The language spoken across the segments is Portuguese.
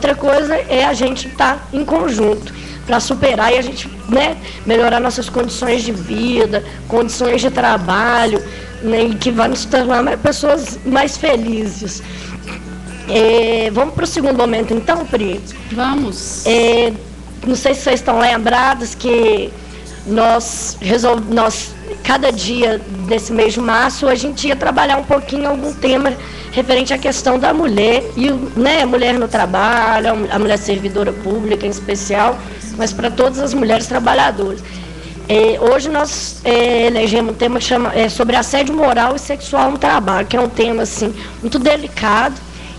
outra coisa é a gente estar em conjunto para superar e a gente, né, melhorar nossas condições de vida, condições de trabalho, né, e que vai nos tornar pessoas mais felizes. Vamos para o segundo momento, então, Pri? Vamos. Não sei se vocês estão lembrados que nós, cada dia desse mês de março, a gente ia trabalhar um pouquinho algum tema referente à questão da mulher, e, né, a mulher no trabalho, a mulher servidora pública em especial, mas para todas as mulheres trabalhadoras. Hoje nós elegemos um tema que chama sobre assédio moral e sexual no trabalho, que é um tema assim, muito delicado,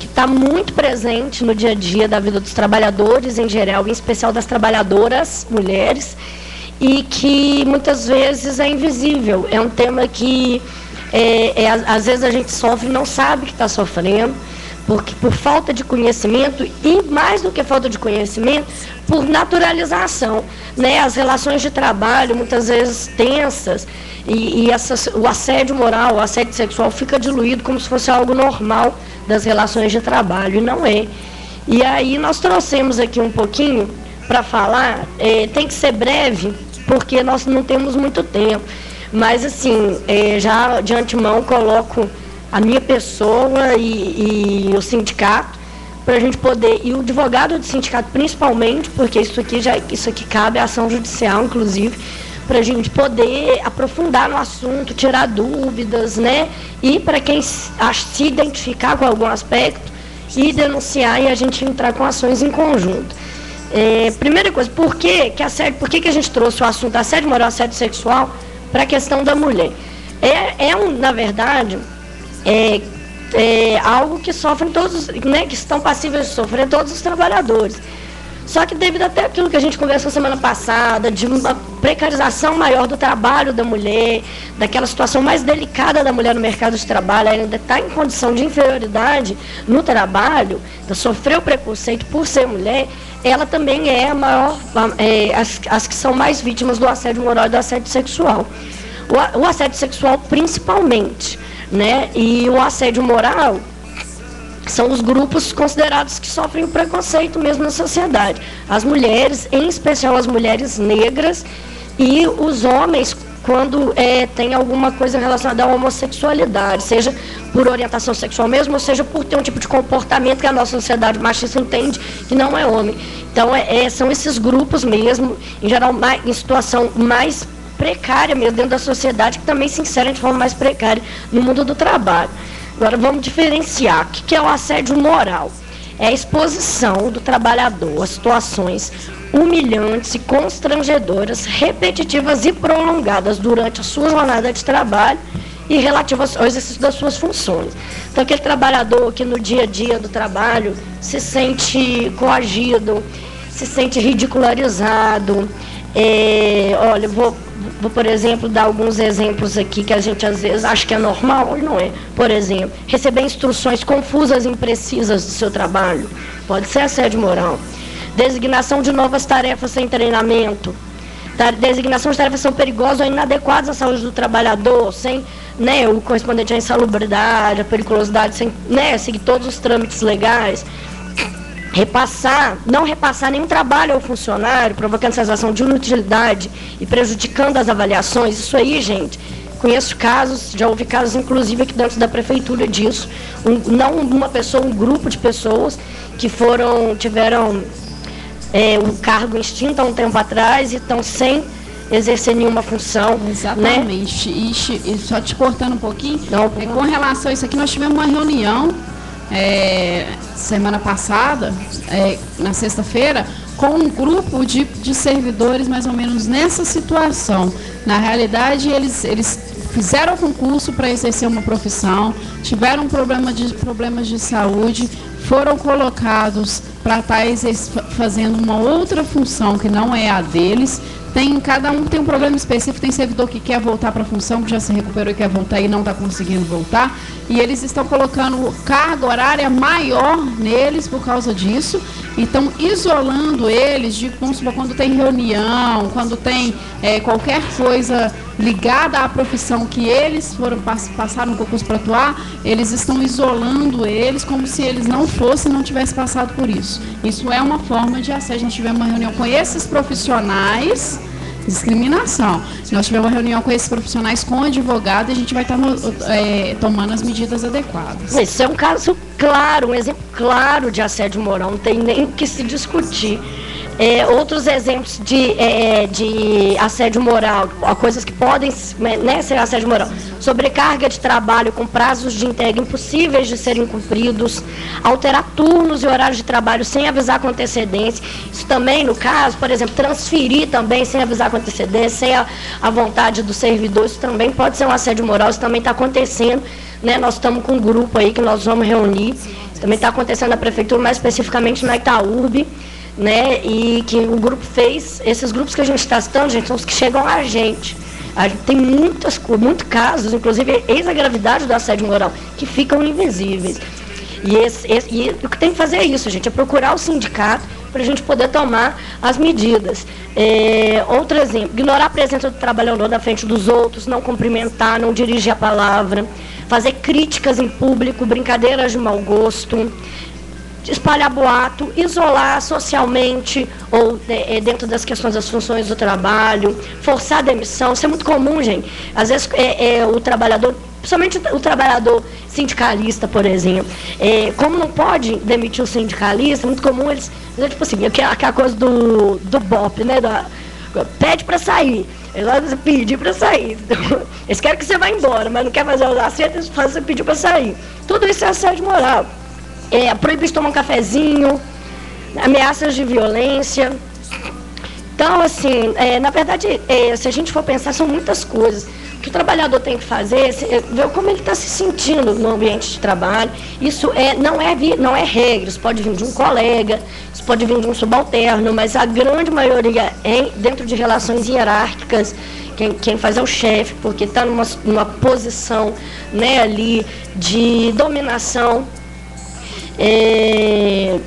que está muito presente no dia a dia da vida dos trabalhadores em geral, em especial das trabalhadoras mulheres, e que muitas vezes é invisível. É um tema que às vezes a gente sofre e não sabe que está sofrendo, porque por falta de conhecimento, e mais do que falta de conhecimento, por naturalização, né? As relações de trabalho, muitas vezes tensas, o assédio moral, o assédio sexual fica diluído como se fosse algo normal das relações de trabalho, e não é. E aí nós trouxemos aqui um pouquinho para falar, tem que ser breve, porque nós não temos muito tempo, mas assim, já de antemão coloco a minha pessoa e o sindicato, para a gente poder, e o advogado do sindicato principalmente, porque isso aqui cabe à ação judicial, inclusive, para a gente poder aprofundar no assunto, tirar dúvidas, né? E para quem se identificar com algum aspecto, e denunciar e a gente entrar com ações em conjunto. Primeira coisa, por que a gente trouxe o assunto assédio moral e assédio sexual para a questão da mulher? Na verdade, algo que sofrem todos, né, que estão passíveis de sofrer todos os trabalhadores. Só que devido até aquilo que a gente conversou semana passada, de uma precarização maior do trabalho da mulher, daquela situação mais delicada da mulher no mercado de trabalho, ela ainda está em condição de inferioridade no trabalho, sofreu preconceito por ser mulher, ela também é a maior, as que são mais vítimas do assédio moral e do assédio sexual. O assédio sexual principalmente, né? E o assédio moral são os grupos considerados que sofrem o preconceito mesmo na sociedade. As mulheres, em especial as mulheres negras, e os homens quando tem alguma coisa relacionada à homossexualidade, seja por orientação sexual mesmo, ou seja por ter um tipo de comportamento que a nossa sociedade machista entende que não é homem. Então, são esses grupos mesmo, em geral, em situação mais precária mesmo dentro da sociedade, que também se inserem de forma mais precária no mundo do trabalho. Agora, vamos diferenciar. O que é o assédio moral? É a exposição do trabalhador a situações humilhantes e constrangedoras, repetitivas e prolongadas durante a sua jornada de trabalho e relativas ao exercício das suas funções. Então, aquele trabalhador que no dia a dia do trabalho se sente coagido, se sente ridicularizado. Olha, vou, por exemplo, dar alguns exemplos aqui que a gente às vezes acha que é normal, e não é. Por exemplo, receber instruções confusas e imprecisas do seu trabalho, pode ser assédio moral. Designação de novas tarefas sem treinamento, designação de tarefas que são perigosas ou inadequadas à saúde do trabalhador, sem, né, o correspondente à insalubridade, à periculosidade, sem, né, seguir todos os trâmites legais. Não repassar nenhum trabalho ao funcionário, provocando sensação de inutilidade e prejudicando as avaliações. Isso aí, gente, conheço casos, já houve casos inclusive aqui dentro da prefeitura disso, não uma pessoa, um grupo de pessoas que tiveram o cargo extinto há um tempo atrás e estão sem exercer nenhuma função. Exatamente, né? E só te cortando um pouquinho, com relação a isso aqui, nós tivemos uma reunião semana passada, na sexta-feira, com um grupo de servidores mais ou menos nessa situação. Na realidade, eles fizeram concurso para exercer uma profissão, tiveram problemas de saúde, foram colocados para estar fazendo uma outra função que não é a deles. Cada um tem um problema específico, tem servidor que quer voltar para a função, que já se recuperou e quer voltar e não está conseguindo voltar, e eles estão colocando carga horária maior neles por causa disso, e estão isolando eles de, vamos supor, quando tem reunião, quando tem qualquer coisa ligada à profissão que eles passaram no concurso para atuar, eles estão isolando eles como se eles não tivessem passado por isso. Isso é uma forma de assédio. Nós tivemos uma reunião com esses profissionais, discriminação. Nós tivemos uma reunião com esses profissionais, com o advogado, e a gente vai estar tomando as medidas adequadas. Isso é um caso claro, um exemplo claro de assédio moral, não tem nem o que se discutir. Outros exemplos de assédio moral, coisas que podem ser assédio moral: sobrecarga de trabalho com prazos de entrega impossíveis de serem cumpridos, alterar turnos e horários de trabalho sem avisar com antecedência. Isso também, no caso, por exemplo, transferir também sem avisar com antecedência, sem a vontade do servidor, isso também pode ser um assédio moral, isso também está acontecendo, né? Nós estamos com um grupo aí que nós vamos reunir, isso também está acontecendo na prefeitura, mais especificamente na Itaúrbe, né, e que o grupo fez. Esses grupos que a gente está citando, gente, são os que chegam a gente tem muitos casos, inclusive ex-gravidade do assédio moral, que ficam invisíveis. E o que tem que fazer é isso, gente, é procurar o sindicato para a gente poder tomar as medidas. Outro exemplo: ignorar a presença do trabalhador na frente dos outros, não cumprimentar, não dirigir a palavra, fazer críticas em público, brincadeiras de mau gosto, espalhar boato, isolar socialmente ou dentro das questões das funções do trabalho, forçar a demissão. Isso é muito comum, gente. Às vezes o trabalhador, principalmente o trabalhador sindicalista, por exemplo, como não pode demitir o sindicalista, é muito comum eles, tipo assim, aquela coisa do BOP, né? Pede para sair. Eles pedir para sair. Eles querem que você vá embora, mas não quer fazer o acerto, eles fazem você pedir para sair. Tudo isso é assédio moral. Proibir de tomar um cafezinho, ameaças de violência. Então, assim, na verdade, se a gente for pensar, são muitas coisas. O que o trabalhador tem que fazer é ver como ele está se sentindo no ambiente de trabalho. Isso não é regra, isso pode vir de um colega, isso pode vir de um subalterno, mas a grande maioria é dentro de relações hierárquicas. Quem faz é o chefe, porque está numa posição, né, ali de dominação. E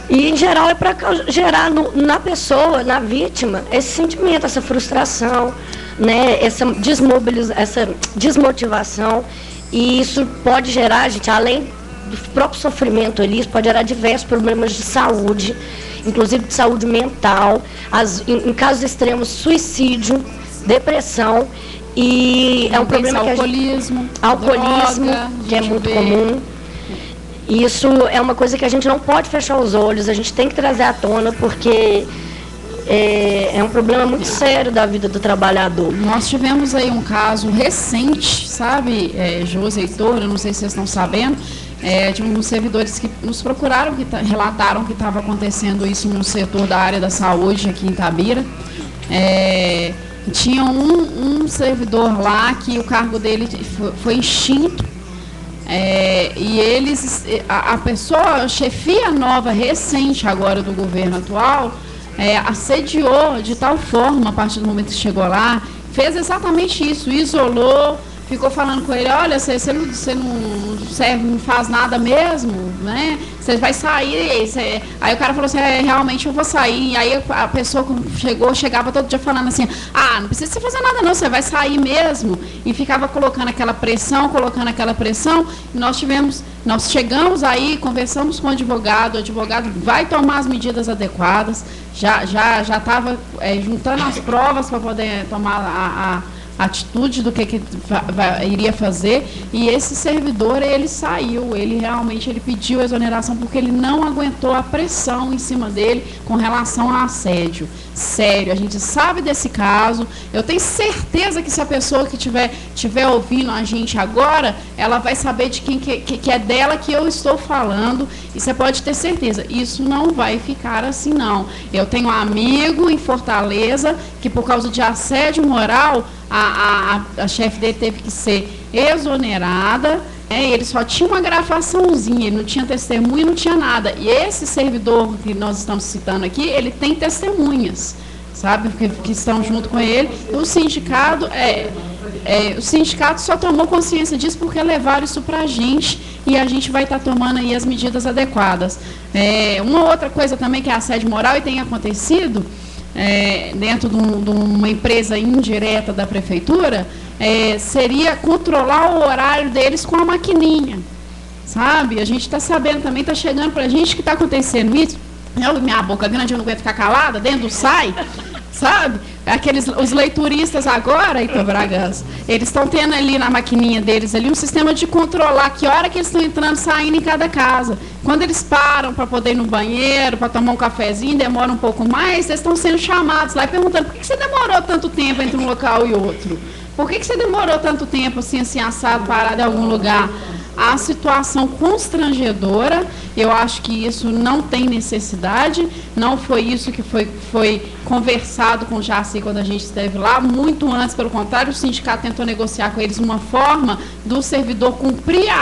em geral é para gerar na pessoa, na vítima, esse sentimento, essa frustração, né, essa desmotivação. E isso pode gerar, gente, além do próprio sofrimento ali, isso pode gerar diversos problemas de saúde, inclusive de saúde mental, em casos extremos, suicídio, depressão. E é um problema que alcoolismo, droga, que é muito comum. Isso é uma coisa que a gente não pode fechar os olhos, a gente tem que trazer à tona, porque é um problema muito sério da vida do trabalhador. Nós tivemos aí um caso recente, sabe, Josi, Heitor, eu não sei se vocês estão sabendo, de uns servidores que nos procuraram, que relataram que estava acontecendo isso no setor da área da saúde aqui em Itabira. Tinha um servidor lá que o cargo dele foi extinto. E a pessoa, a chefia nova, recente agora do governo atual, assediou de tal forma, a partir do momento que chegou lá, fez exatamente isso, isolou, ficou falando com ele: olha, você não serve, não faz nada mesmo, né? Você vai sair. Aí o cara falou assim: realmente eu vou sair. E aí a pessoa chegava todo dia falando assim: não precisa você fazer nada não, você vai sair mesmo. E ficava colocando aquela pressão. E nós chegamos aí, conversamos com o advogado vai tomar as medidas adequadas, já estava juntando as provas para poder tomar a atitude do que iria fazer. E esse servidor, ele saiu, ele pediu exoneração porque ele não aguentou a pressão em cima dele com relação ao assédio. Sério, a gente sabe desse caso. Eu tenho certeza que se a pessoa que estiver ouvindo a gente agora, ela vai saber de quem que é dela que eu estou falando, e você pode ter certeza, isso não vai ficar assim não. Eu tenho um amigo em Fortaleza que, por causa de assédio moral, a chefe dele teve que ser exonerada, ele só tinha uma gravaçãozinha, ele não tinha testemunha, não tinha nada. E esse servidor que nós estamos citando aqui, ele tem testemunhas, sabe, que estão junto com ele. O sindicato só tomou consciência disso porque levaram isso para a gente, e a gente vai estar tomando aí as medidas adequadas. Uma outra coisa também que é assédio moral e tem acontecido, dentro de uma empresa indireta da prefeitura, seria controlar o horário deles com a maquininha, sabe? A gente está sabendo também, está chegando para a gente que está acontecendo isso. Minha boca grande, eu não aguento ficar calada, dentro do SAI, sabe? Os leituristas agora, Heitor Bragança, eles estão tendo ali na maquininha deles ali um sistema de controlar que hora que eles estão entrando e saindo em cada casa. Quando eles param para poder ir no banheiro, para tomar um cafezinho, demora um pouco mais, eles estão sendo chamados lá e perguntando: por que você demorou tanto tempo entre um local e outro? Por que você demorou tanto tempo assim assado, parado em algum lugar? A situação constrangedora, eu acho que isso não tem necessidade, não foi isso que foi conversado com o Jaci quando a gente esteve lá, muito antes, pelo contrário, o sindicato tentou negociar com eles uma forma do servidor cumprir a